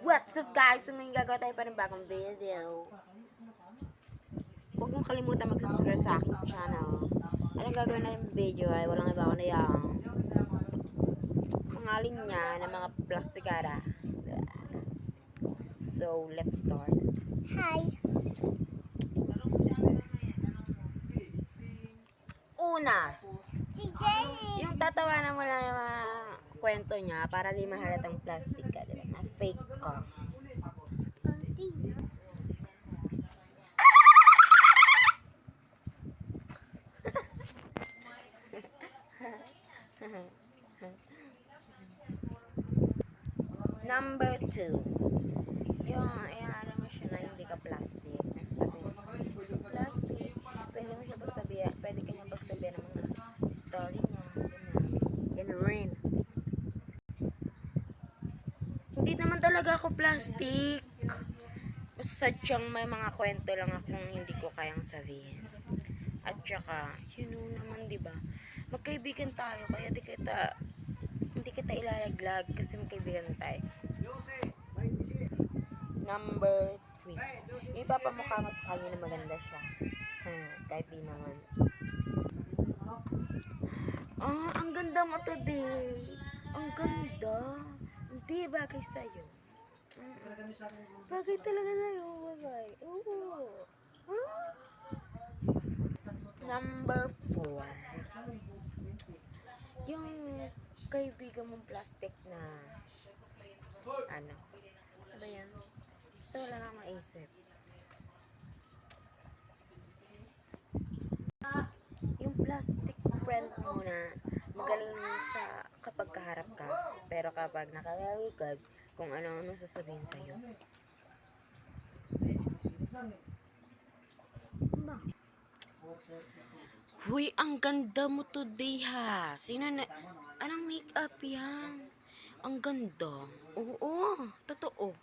What's up guys? So may gagawa tayo pa ng bagong video. Huwag mong kalimutan mag-subscribe sa aking channel. Anong gagawin na yung video ay walang iba ko na yung mga linya ng mga plastikara. So, let's start. Hi. Una, Si Jenny. yung tatawanan mo na yung mga kwento niya para di mahalatang plastic ka, diba? Na fake ka. Continue. Number 2. Yung, ano mo siya na hindi ka plastic. Nasasabihin mo siya, plastic. Pwede mo siya pagsabihan. Pwede ka niya pagsabihan ng mga story niya. Ganun rin. Hindi naman talaga ako plastic. Sadyang may mga kwento lang akong hindi ko kayang sabihin. At saka, you know naman, diba? Magkaibigan tayo, kaya hindi kita ilalaglag kasi magkaibigan tayo. Number 3. Ipapamukha mo sa kanya na maganda siya. Kahit di naman. Ang ganda mo today. Ang ganda. Hindi bagay sa'yo. Bagay talaga sa'yo. Bagay. Oo. Number 4. Yung kaibigan mong plastic na ano ba yan? Basta wala na akong maisip. Yung plastic friend mo na magaling sa kapag kaharap ka, pero kapag nakalalikod, kung ano-ano sasabihin sa'yo. Huy, ang ganda mo today ha. Anong make-up yan? Ang ganda. Oo, totoo.